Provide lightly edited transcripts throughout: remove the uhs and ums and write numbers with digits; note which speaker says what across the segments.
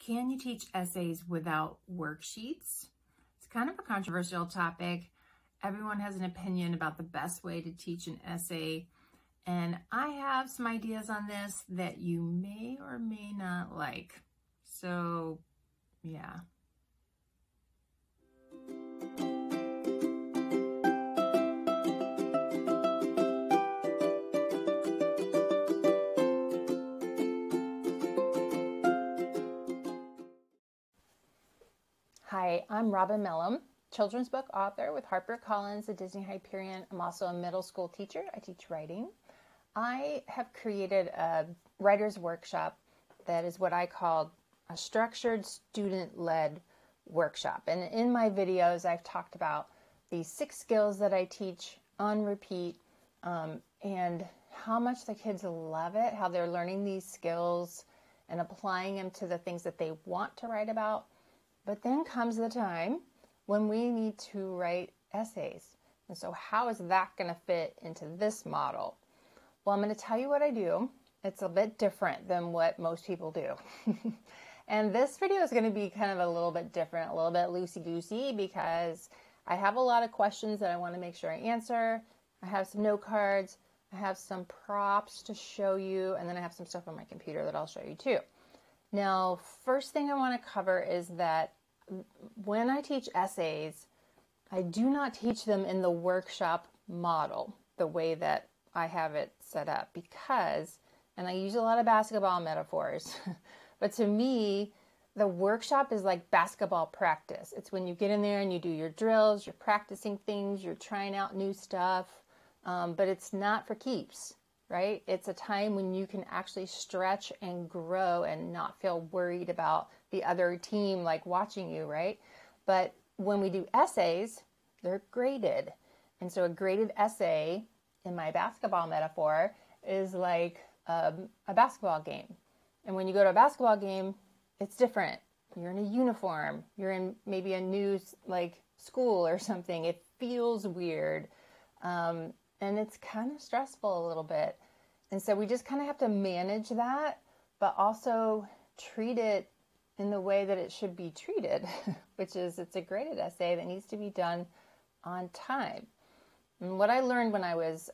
Speaker 1: Can you teach essays without worksheets? It's kind of a controversial topic. Everyone has an opinion about the best way to teach an essay, and I have some ideas on this that you may or may not like. So, yeah.
Speaker 2: Hi, I'm Robin Mellum, children's book author with HarperCollins at Disney Hyperion. I'm also a middle school teacher. I teach writing. I have created a writer's workshop that is what I call a structured student-led workshop. And in my videos, I've talked about these 6 skills that I teach on repeat and how much the kids love it, how they're learning these skills and applying them to the things that they want to write about. But then comes the time when we need to write essays. And so how is that going to fit into this model? Well, I'm going to tell you what I do. It's a bit different than what most people do. And this video is going to be kind of a little bit different, a little bit loosey-goosey, because I have a lot of questions that I want to make sure I answer. I have some note cards. I have some props to show you, and then I have some stuff on my computer that I'll show you too. Now, first thing I want to cover is that when I teach essays, I do not teach them in the workshop model, the way that I have it set up, because, and I use a lot of basketball metaphors, but to me, the workshop is like basketball practice. It's when you get in there and you do your drills, you're practicing things, you're trying out new stuff, but it's not for keeps. Right? It's a time when you can actually stretch and grow and not feel worried about the other team like watching you, right? But when we do essays, they're graded. And so a graded essay, in my basketball metaphor, is like a basketball game. And when you go to a basketball game, it's different. You're in a uniform. You're in maybe a new like school or something. It feels weird. And it's kind of stressful a little bit. And so we just kind of have to manage that, but also treat it in the way that it should be treated, which is it's a graded essay that needs to be done on time. And what I learned when I was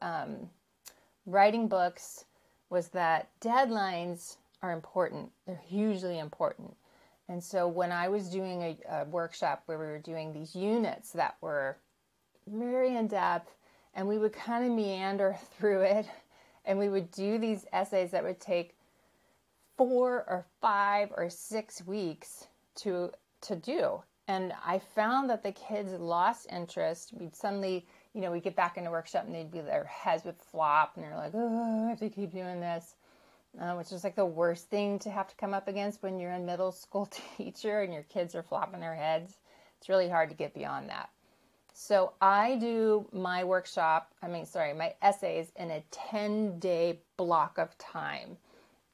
Speaker 2: writing books was that deadlines are important. They're hugely important. And so when I was doing a workshop where we were doing these units that were very in-depth, and we would kind of meander through it, and we would do these essays that would take 4 or 5 or 6 weeks to do. And I found that the kids lost interest. We'd suddenly, we'd get back into workshop and their heads would flop and they're like, oh, I have to keep doing this, which is like the worst thing to have to come up against when you're a middle school teacher and your kids are flopping their heads. It's really hard to get beyond that. So I do my my essays in a 10-day block of time.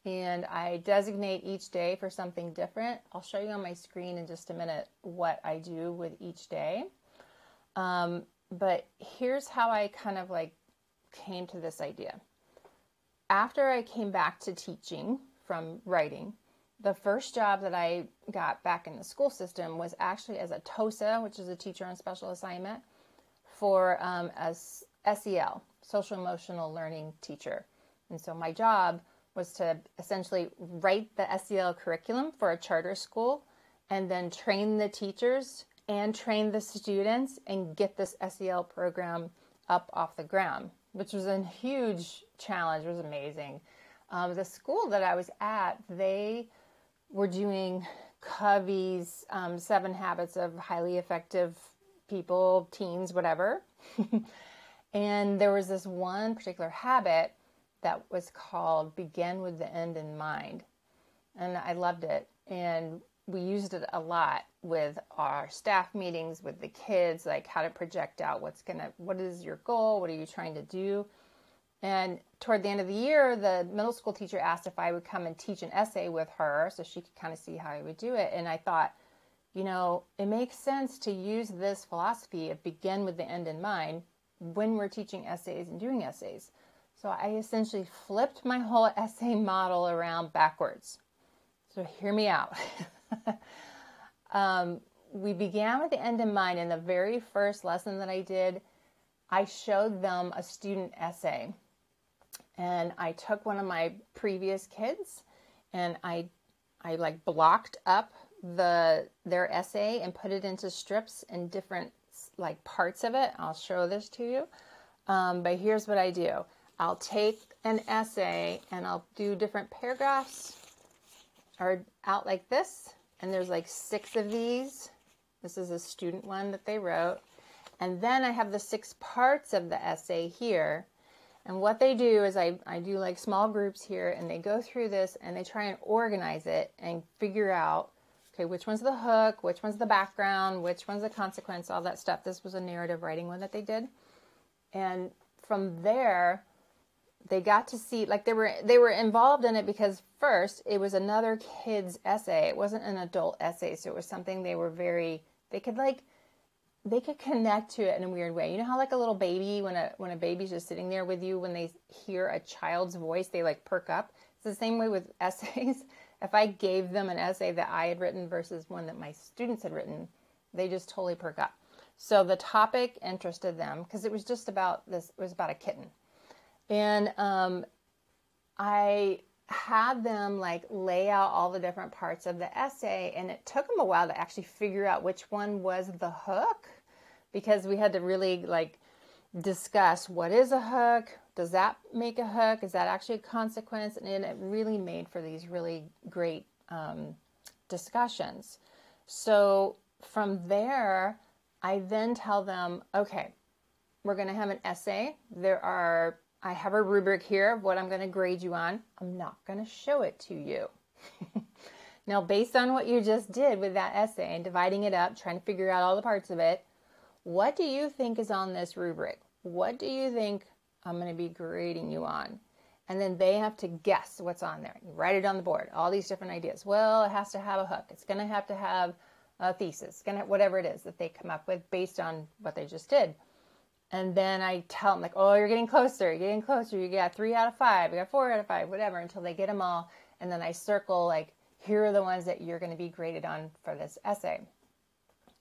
Speaker 2: And I designate each day for something different. I'll show you on my screen in just a minute what I do with each day. But here's how I kind of came to this idea. After I came back to teaching from writing, the first job that I got back in the school system was actually as a TOSA, which is a teacher on special assignment, for a SEL, social emotional learning teacher. And so my job was to essentially write the SEL curriculum for a charter school and then train the teachers and train the students and get this SEL program up off the ground, which was a huge challenge. It was amazing. The school that I was at, they were doing Covey's 7 Habits of Highly Effective People, teens, whatever. And there was this one particular habit that was called Begin with the End in Mind. And I loved it. And we used it a lot with our staff meetings, with the kids, like how to project out what is your goal? What are you trying to do? And toward the end of the year, the middle school teacher asked if I would come and teach an essay with her so she could kind of see how I would do it. And I thought, it makes sense to use this philosophy of begin with the end in mind when we're teaching essays and doing essays. So I essentially flipped my whole essay model around backwards. So hear me out. We began with the end in mind. In the very first lesson that I did, I showed them a student essay. And I took one of my previous kids and I like blocked up their essay and put it into strips and different like parts of it. I'll show this to you. But here's what I do. I'll take an essay and I'll do different paragraphs or out like this. And there's like 6 of these. This is a student one that they wrote. And then I have the 6 parts of the essay here. And what they do is I do like small groups here and they go through this and they try and organize it and figure out, okay, which one's the hook, which one's the background, which one's the consequence, all that stuff. This was a narrative writing one that they did. And from there, they got to see, like they were involved in it because first it was another kid's essay. It wasn't an adult essay. So it was something they could connect to it in a weird way. You know how like a little baby, when a baby's just sitting there with you, when they hear a child's voice, they like perk up. It's the same way with essays. If I gave them an essay that I had written versus one that my students had written, they just totally perk up. So the topic interested them because it was just about this. It was about a kitten. And I had them like lay out all the different parts of the essay, and it took them a while to actually figure out which one was the hook, because we had to really like discuss what is a hook, does that make a hook, is that actually a consequence, and it really made for these really great discussions. So from there, I then tell them, okay, we're going to have an essay. I have a rubric here of what I'm going to grade you on. I'm not going to show it to you. Now, based on what you just did with that essay and dividing it up, trying to figure out all the parts of it, what do you think is on this rubric? What do you think I'm going to be grading you on? And then they have to guess what's on there. You write it on the board, all these different ideas. Well, it has to have a hook. It's going to have a thesis, whatever it is that they come up with based on what they just did. And then I tell them like, oh, you're getting closer. You got 3 out of 5, you got 4 out of 5, whatever, until they get them all. And then I circle like, here are the ones that you're going to be graded on for this essay.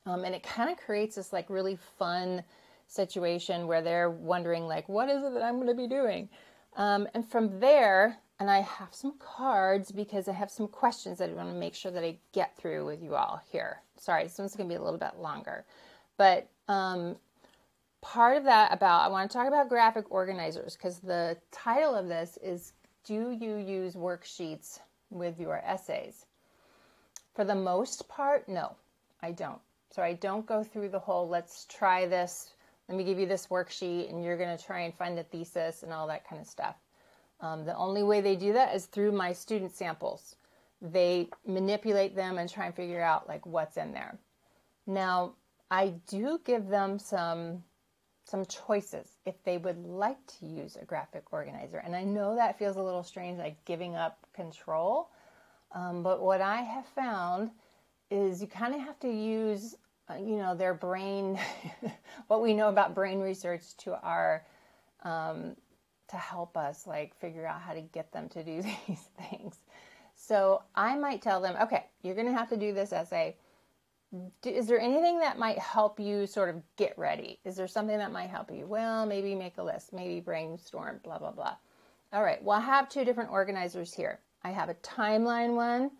Speaker 2: And it kind of creates this like really fun situation where they're wondering like, what is it that I'm going to be doing? And from there, and I have some cards because I have some questions that I want to make sure that I get through with you all here. Sorry, this one's going to be a little bit longer. But part of that I want to talk about graphic organizers, because the title of this is, do you use worksheets with your essays? For the most part, no, I don't. So I don't go through the whole, let's try this, let me give you this worksheet and you're going to try and find the thesis and all that kind of stuff. The only way they do that is through my student samples. They manipulate them and try and figure out like what's in there. Now, I do give them some choices if they would like to use a graphic organizer. And I know that feels a little strange, like giving up control. But what I have found is you kind of have to use, their brain, what we know about brain research to help us like figure out how to get them to do these things. So I might tell them, okay, you're going to have to do this essay. Is there anything that might help you sort of get ready? Is there something that might help you? Well, maybe make a list, maybe brainstorm, blah, blah, blah. All right, well, I have 2 different organizers here. I have a timeline one,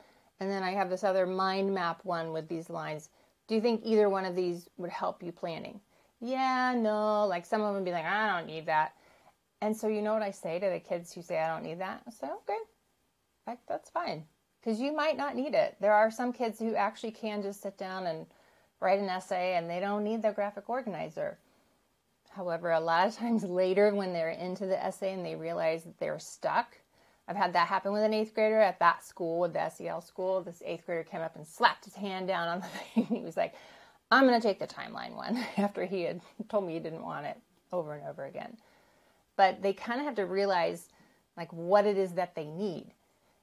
Speaker 2: and then I have this other mind map one with these lines. Do you think either one of these would help you planning? Yeah, no, like some of them would be like, I don't need that. And so you know what I say to the kids who say I don't need that? I say, okay, that's fine. Because you might not need it. There are some kids who actually can just sit down and write an essay and they don't need the graphic organizer. However, a lot of times later when they're into the essay and they realize that they're stuck, I've had that happen with an 8th grader at that school, with the SEL school. This 8th grader came up and slapped his hand down on the thing. He was like, I'm going to take the timeline one, after he had told me he didn't want it over and over again. But they kind of have to realize like what it is that they need.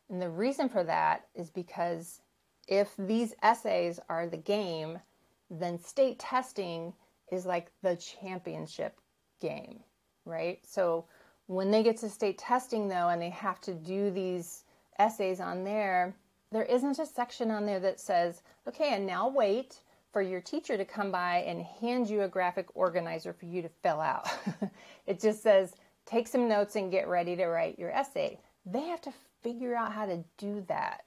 Speaker 2: And the reason for that is because if these essays are the game, then state testing is like the championship game, right? So when they get to state testing though, and they have to do these essays on there, there isn't a section on there that says, okay, and now wait for your teacher to come by and hand you a graphic organizer for you to fill out. It just says, take some notes and get ready to write your essay. They have to figure out how to do that.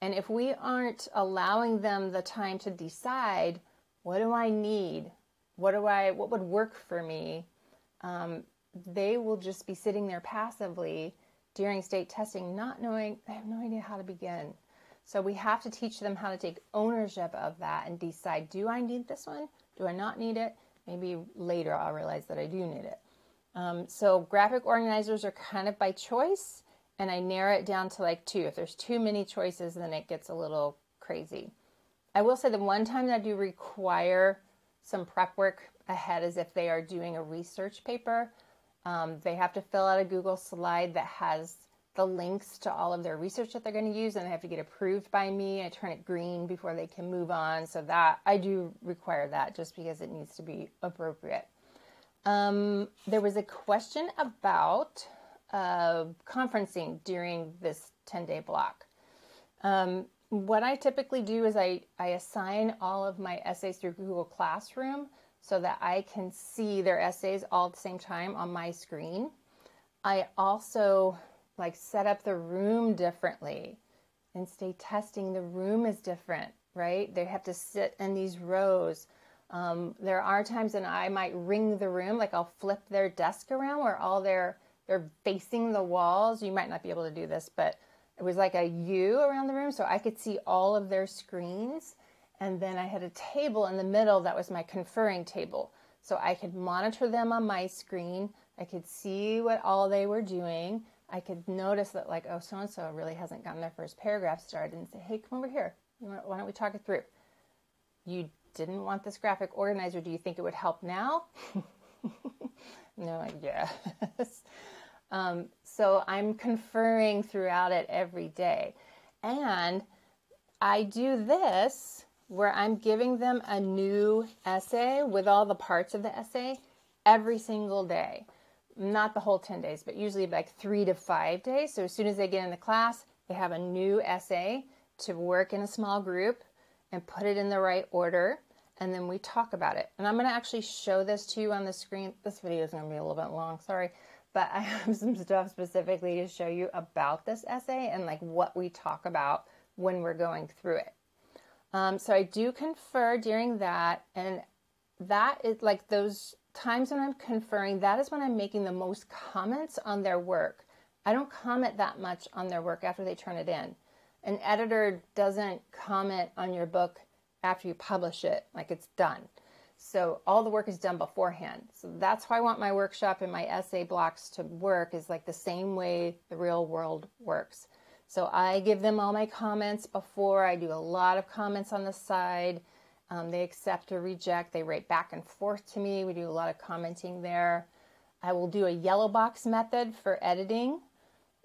Speaker 2: And if we aren't allowing them the time to decide, what do I need? What would work for me? They will just be sitting there passively during state testing, not knowing, they have no idea how to begin. So we have to teach them how to take ownership of that and decide, do I need this one? Do I not need it? Maybe later I'll realize that I do need it. So graphic organizers are kind of by choice, and I narrow it down to like 2. If there's too many choices, then it gets a little crazy. I will say the one time that I do require some prep work ahead is if they are doing a research paper. They have to fill out a Google slide that has the links to all of their research that they're going to use, and they have to get approved by me. I turn it green before they can move on. So that I do require that just because it needs to be appropriate. There was a question about conferencing during this 10-day block. What I typically do is I assign all of my essays through Google Classroom so that I can see their essays all at the same time on my screen. I also set up the room differently. In state testing, the room is different, right? They have to sit in these rows. There are times when I might ring the room, I'll flip their desk around where they're facing the walls. You might not be able to do this, but it was like a U around the room, so I could see all of their screens. And then I had a table in the middle that was my conferring table. So I could monitor them on my screen. I could see what all they were doing. I could notice that oh, so-and-so really hasn't gotten their first paragraph started, and say, hey, come over here. Why don't we talk it through? You didn't want this graphic organizer. Do you think it would help now? No, yes. So I'm conferring throughout it every day. And I do this where I'm giving them a new essay with all the parts of the essay every single day. Not the whole 10 days, but usually 3 to 5 days. So as soon as they get into class, they have a new essay to work in a small group and put it in the right order. And then we talk about it. And I'm going to actually show this to you on the screen. This video is going to be a little bit long, sorry. But I have some stuff specifically to show you about this essay and what we talk about when we're going through it. So I do confer during that. And that is those times when I'm conferring, that is when I'm making the most comments on their work. I don't comment that much on their work after they turn it in. An editor doesn't comment on your book after you publish it, it's done. So all the work is done beforehand. So that's how I want my workshop and my essay blocks to work, is the same way the real world works. So I give them all my comments before. I do a lot of comments on the side. They accept or reject. They write back and forth to me. We do a lot of commenting there. I will do a yellow box method for editing.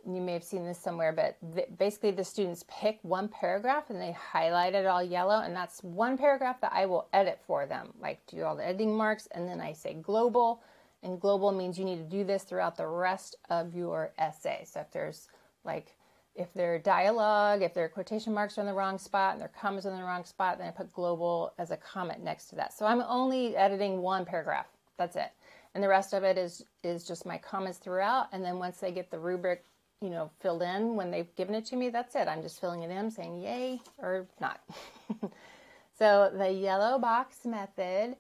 Speaker 2: You may have seen this somewhere, but basically the students pick one paragraph and they highlight it all yellow. And that's one paragraph that I will edit for them, do all the editing marks. And then I say global, and global means you need to do this throughout the rest of your essay. So if there's if their dialogue, if their quotation marks are in the wrong spot and their commas are in the wrong spot, then I put global as a comment next to that. So I'm only editing one paragraph. That's it. And the rest of it is just my comments throughout. And then once they get the rubric, filled in when they've given it to me, that's it. I'm just filling it in, saying yay or not. So the yellow box method,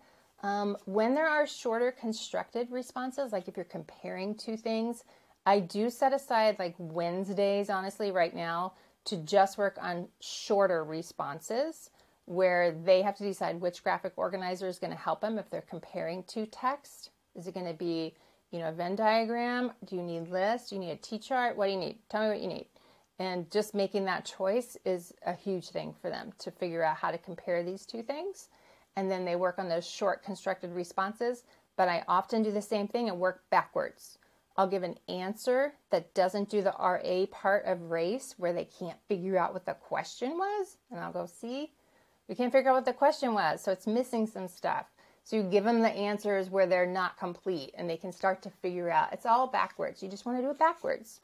Speaker 2: when there are shorter constructed responses, if you're comparing two things, I do set aside Wednesdays, honestly, right now, to just work on shorter responses where they have to decide which graphic organizer is going to help them if they're comparing two texts. Is it going to be, a Venn diagram? Do you need lists? Do you need a T-chart? What do you need? Tell me what you need. And just making that choice is a huge thing for them to figure out how to compare these two things. And then they work on those short constructed responses. But I often do the same thing and work backwards. I'll give an answer that doesn't do the RA part of race where they can't figure out what the question was. And I'll go, see, we can't figure out what the question was. So it's missing some stuff. So you give them the answers where they're not complete and they can start to figure out. It's all backwards. You just want to do it backwards.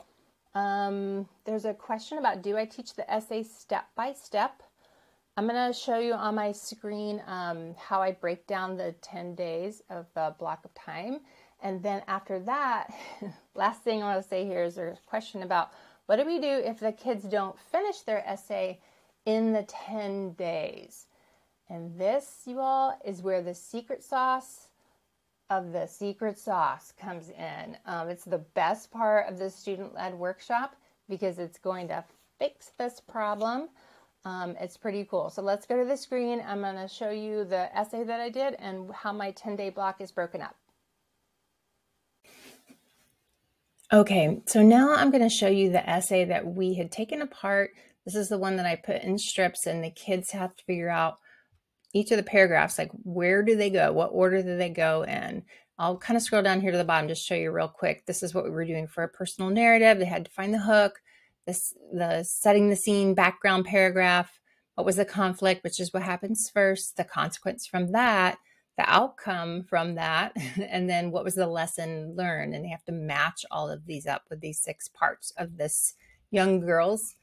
Speaker 2: There's a question about, do I teach the essay step by step? I'm going to show you on my screen how I break down the 10 days of the block of time. And then after that, last thing I want to say here is there's a question about, what do we do if the kids don't finish their essay in the 10 days? And this, you all, is where the secret sauce of the secret sauce comes in. It's the best part of the student-led workshop because it's going to fix this problem. It's pretty cool. So let's go to the screen. I'm going to show you the essay that I did and how my 10-day block is broken up. Okay, so now I'm going to show you the essay that we had taken apart. This is the one that I put in strips, and the kids have to figure out each of the paragraphs, like where do they go? What order do they go in? I'll kind of scroll down here to the bottom, just show you real quick. This is what we were doing for a personal narrative. They had to find the hook, the setting the scene background paragraph, what was the conflict, which is what happens first, the consequence from that, the outcome from that, and then what was the lesson learned. And they have to match all of these up with these 6 parts of this young girl's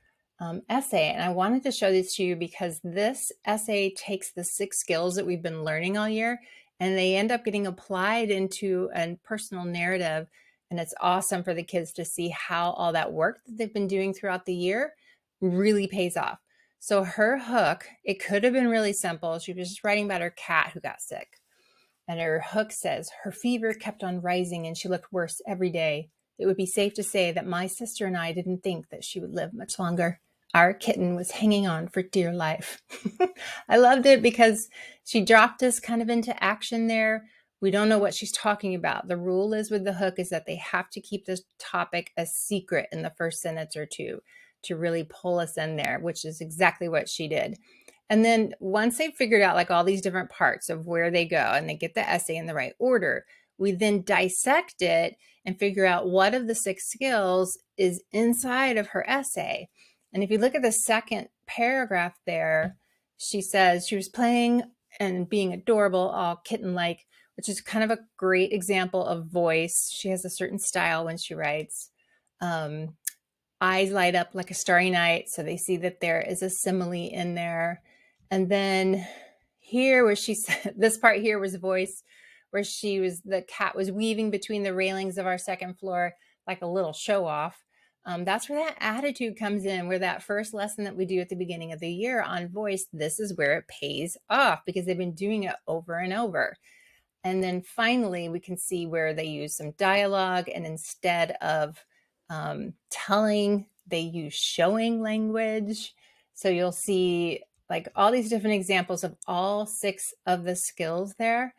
Speaker 2: essay. And I wanted to show this to you because this essay takes the 6 skills that we've been learning all year, and they end up getting applied into a personal narrative. And it's awesome for the kids to see how all that work that they've been doing throughout the year really pays off. So her hook, it could have been really simple. She was just writing about her cat who got sick. And her hook says, her fever kept on rising and she looked worse every day. It would be safe to say that my sister and I didn't think that she would live much longer. Our kitten was hanging on for dear life. I loved it because she dropped us kind of into action there. We don't know what she's talking about. The rule is with the hook is that they have to keep this topic a secret in the first sentence or two to really pull us in there, which is exactly what she did. And then once they figured out like all these different parts of where they go and they get the essay in the right order, we then dissect it and figure out what of the 6 skills is inside of her essay. And if you look at the second paragraph there, she says she was playing and being adorable, all kitten-like, which is kind of a great example of voice. She has a certain style when she writes. Eyes light up like a starry night. So they see that there is a simile in there. And then here where she said, this part here was voice, where the cat was weaving between the railings of our 2nd floor like a little show off. That's where that attitude comes in, where that first lesson that we do at the beginning of the year on voice, this is where it pays off because they've been doing it over and over. And then finally, we can see where they use some dialogue, and instead of telling, they use showing language. So you'll see like all these different examples of all 6 of the skills there.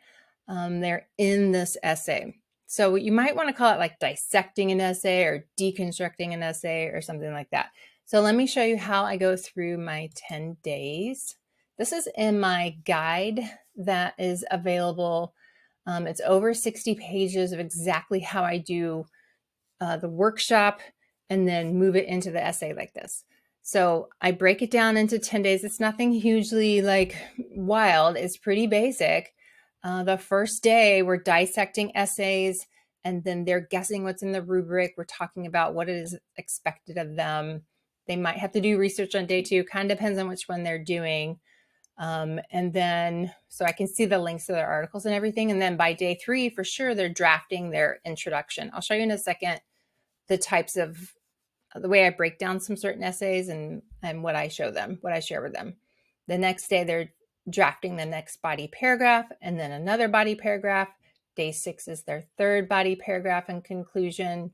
Speaker 2: They're in this essay. So you might want to call it like dissecting an essay or deconstructing an essay or something like that. So let me show you how I go through my 10 days. This is in my guide that is available. It's over 60 pages of exactly how I do the workshop and then move it into the essay like this. So I break it down into 10 days. It's nothing hugely like wild. It's pretty basic. The first day we're dissecting essays, and then they're guessing what's in the rubric. We're talking about what is expected of them. They might have to do research on day 2, kind of depends on which one they're doing. And then, so I can see the links to their articles and everything. And then by day 3, for sure, they're drafting their introduction. I'll show you in a second the types of, the way I break down some certain essays and what I show them, what I share with them. The next day, they're drafting the next body paragraph and then another body paragraph. Day 6 is their 3rd body paragraph and conclusion.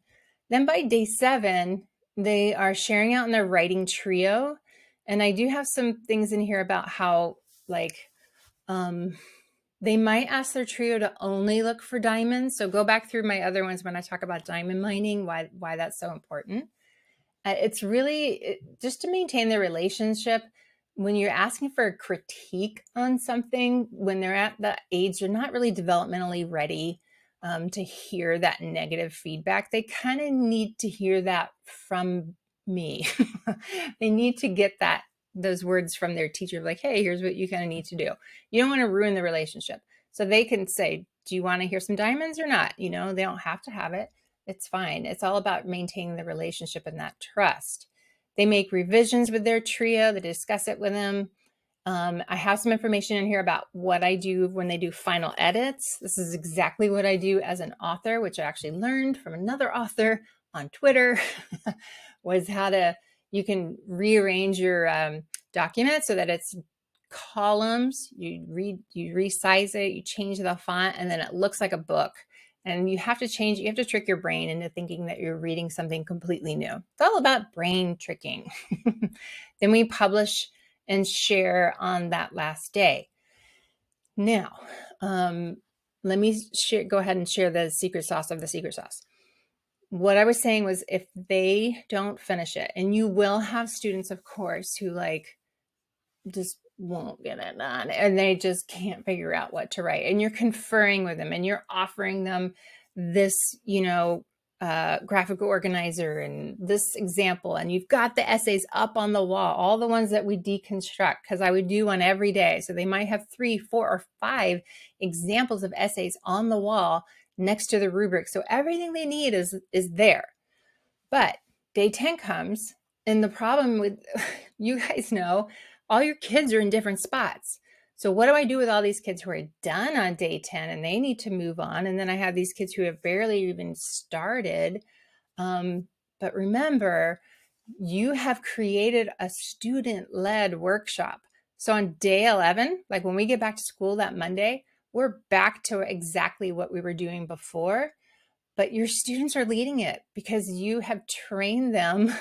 Speaker 2: Then by day 7, they are sharing out in their writing trio. And I do have some things in here about how like they might ask their trio to only look for diamonds. So go back through my other ones when I talk about diamond mining, why that's so important. It's really just to maintain the relationship. When you're asking for a critique on something, when they're at the age, they're not really developmentally ready to hear that negative feedback. They kind of need to hear that from me. They need to get those words from their teacher, like, hey, here's what you kind of need to do. You don't want to ruin the relationship. So they can say, do you want to hear some diamonds or not? You know, they don't have to have it. It's fine. It's all about maintaining the relationship and that trust. They make revisions with their trio. They discuss it with them. I have some information in here about what I do when they do final edits. This is exactly what I do as an author, which I actually learned from another author on Twitter, was you can rearrange your document so that it's columns. You resize it, you change the font, and then it looks like a book. And you have to trick your brain into thinking that you're reading something completely new. It's all about brain tricking. Then we publish and share on that last day. Now, let me go ahead and share the secret sauce of the secret sauce. What I was saying was, if they don't finish it, and you will have students, of course, who just won't get it done and they just can't figure out what to write, and you're conferring with them and you're offering them this, graphical organizer and this example, and you've got the essays up on the wall, all the ones that we deconstruct, because I would do one every day. So they might have 3, 4, or 5 examples of essays on the wall next to the rubric. So everything they need is there. But day 10 comes, and the problem with, you guys know, all your kids are in different spots. So what do I do with all these kids who are done on day 10 and they need to move on? And then I have these kids who have barely even started. But remember, you have created a student-led workshop. So on day 11, like when we get back to school that Monday, we're back to exactly what we were doing before, but your students are leading it because you have trained them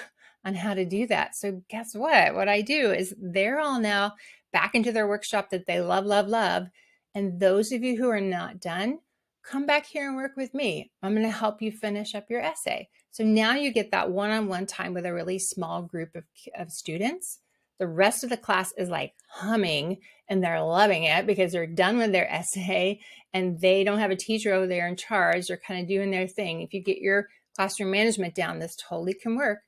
Speaker 2: on how to do that. So guess what? What I do is they're all now back into their workshop that they love, love, love. And those of you who are not done, come back here and work with me. I'm going to help you finish up your essay. So now you get that one-on-one time with a really small group of students. The rest of the class is like humming and they're loving it because they're done with their essay and they don't have a teacher over there in charge. They're kind of doing their thing. If you get your classroom management down, this totally can work.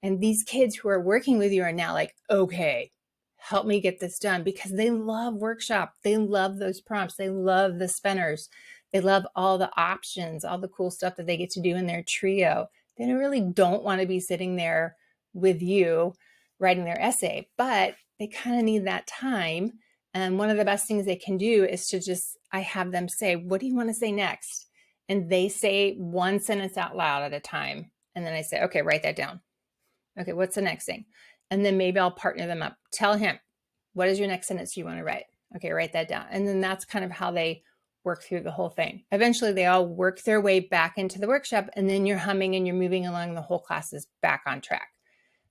Speaker 2: And these kids who are working with you are now like, okay, help me get this done, because they love workshop. They love those prompts. They love the spinners. They love all the options, all the cool stuff that they get to do in their trio. They really don't want to be sitting there with you writing their essay, but they kind of need that time. And one of the best things they can do is I have them say, what do you want to say next? And they say one sentence out loud at a time. And then I say, okay, write that down. Okay, what's the next thing? And then maybe I'll partner them up. Tell him, what is your next sentence you want to write? Okay, write that down. And then that's kind of how they work through the whole thing. Eventually, they all work their way back into the workshop, and then you're humming and you're moving along. The whole class is back on track.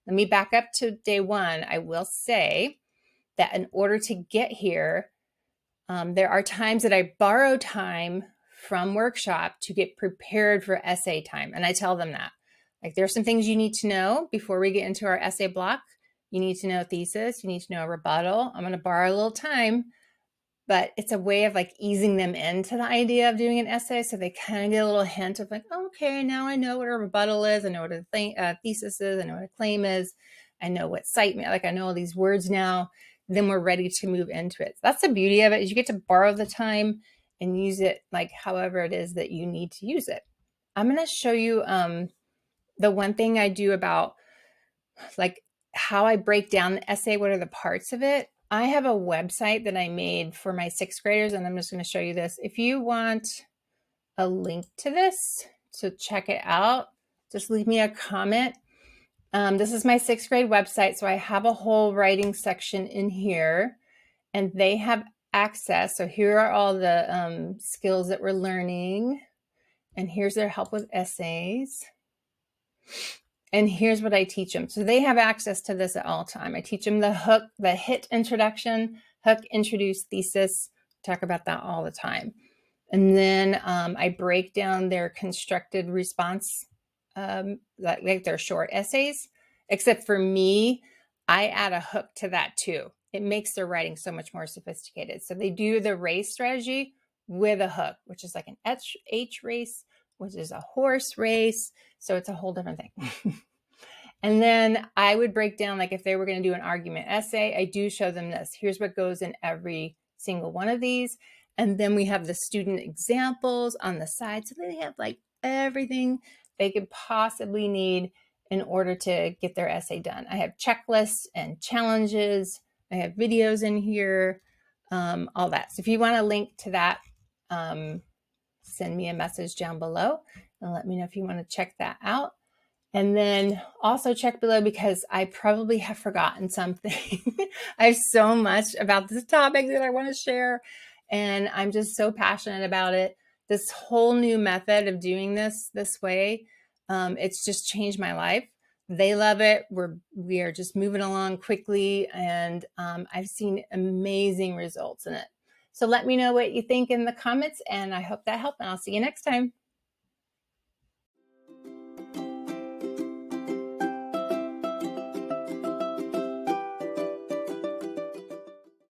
Speaker 2: Let me back up to day 1. I will say that in order to get here, there are times that I borrow time from workshop to get prepared for essay time. And I tell them that. Like, there's some things you need to know before we get into our essay block. You need to know thesis. You need to know a rebuttal. I'm going to borrow a little time, but it's a way of easing them into the idea of doing an essay. So they kind of get a little hint of okay, now I know what a rebuttal is. I know what a thesis is. I know what a claim is. I know what cite, I know all these words now. Then we're ready to move into it. That's the beauty of it, is you get to borrow the time and use it however it is that you need to use it. I'm going to show you the one thing I do about how I break down the essay. What are the parts of it? I have a website that I made for my 6th graders, and I'm just going to show you this. If you want a link to this to check it out, just leave me a comment. This is my 6th grade website, so I have a whole writing section in here, and they have access. So here are all the skills that we're learning, and here's their help with essays. And here's what I teach them. So they have access to this at all time. I teach them the hook, the HIT introduction, hook, introduce, thesis. Talk about that all the time. And then I break down their constructed response, like their short essays. Except for me, I add a hook to that too. It makes their writing so much more sophisticated. So they do the race strategy with a hook, which is like an H race, which is a horse race. So it's a whole different thing. And then I would break down, if they were going to do an argument essay, I do show them this. Here's what goes in every single one of these. And then we have the student examples on the side. So they have everything they could possibly need in order to get their essay done. I have checklists and challenges. I have videos in here, all that. So if you want a link to that, send me a message down below and let me know if you want to check that out. And then also check below because I probably have forgotten something. I have so much about this topic that I want to share, and I'm just so passionate about it. This whole new method of doing this way, it's just changed my life. They love it. We are just moving along quickly, and I've seen amazing results in it. So let me know what you think in the comments, and I hope that helped, and I'll see you next time.